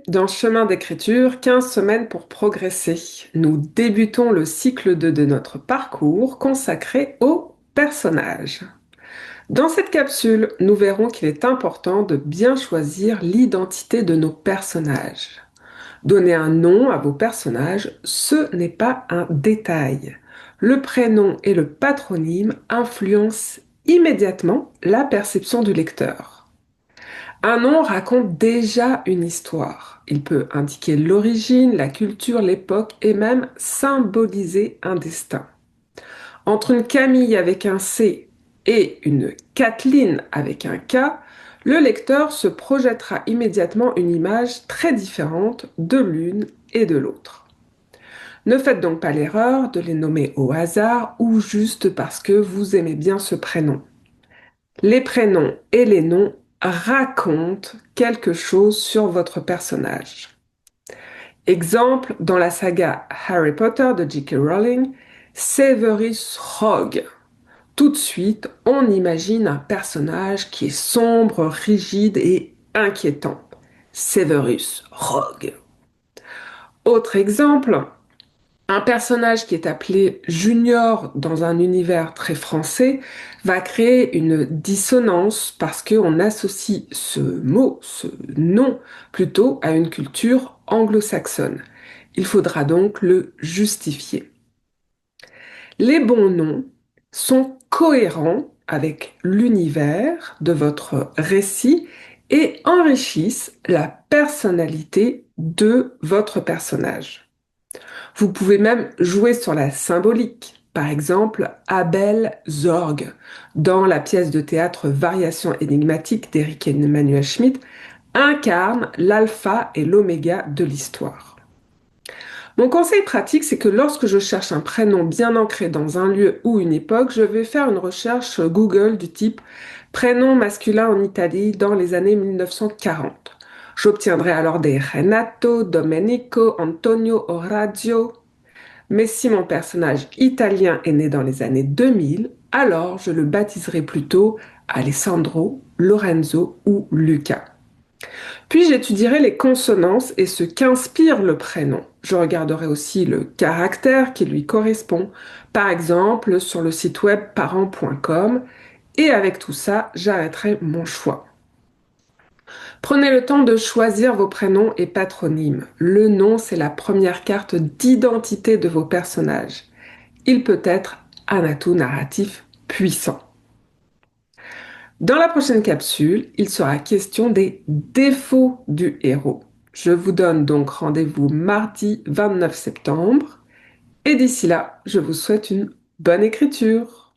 Dans Chemin d'écriture, 15 semaines pour progresser. Nous débutons le cycle 2 de notre parcours consacré aux personnages. Dans cette capsule, nous verrons qu'il est important de bien choisir l'identité de nos personnages. Donner un nom à vos personnages, ce n'est pas un détail. Le prénom et le patronyme influencent immédiatement la perception du lecteur. Un nom raconte déjà une histoire. Il peut indiquer l'origine, la culture, l'époque et même symboliser un destin. Entre une Camille avec un C et une Kathleen avec un K, le lecteur se projettera immédiatement une image très différente de l'une et de l'autre. Ne faites donc pas l'erreur de les nommer au hasard ou juste parce que vous aimez bien ce prénom. Les prénoms et les noms racontent quelque chose sur votre personnage. Exemple, dans la saga Harry Potter de J.K. Rowling, Severus Rogue. Tout de suite, on imagine un personnage qui est sombre, rigide et inquiétant. Severus Rogue. Autre exemple, un personnage qui est appelé Junior dans un univers très français va créer une dissonance parce qu'on associe ce mot, ce nom, plutôt à une culture anglo-saxonne. Il faudra donc le justifier. Les bons noms sont cohérents avec l'univers de votre récit et enrichissent la personnalité de votre personnage. Vous pouvez même jouer sur la symbolique. Par exemple, Abel Zorg, dans la pièce de théâtre Variations énigmatiques d'Eric Emmanuel Schmitt, incarne l'alpha et l'oméga de l'histoire. Mon conseil pratique, c'est que lorsque je cherche un prénom bien ancré dans un lieu ou une époque, je vais faire une recherche Google du type prénom masculin en Italie dans les années 1940. J'obtiendrai alors des Renato, Domenico, Antonio, Orazio. Mais si mon personnage italien est né dans les années 2000, alors je le baptiserai plutôt Alessandro, Lorenzo ou Luca. Puis j'étudierai les consonances et ce qu'inspire le prénom. Je regarderai aussi le caractère qui lui correspond, par exemple sur le site web parents.com, et avec tout ça, j'arrêterai mon choix. Prenez le temps de choisir vos prénoms et patronymes. Le nom, c'est la première carte d'identité de vos personnages. Il peut être un atout narratif puissant. Dans la prochaine capsule, il sera question des défauts du héros. Je vous donne donc rendez-vous mardi 29 septembre et d'ici là, je vous souhaite une bonne écriture.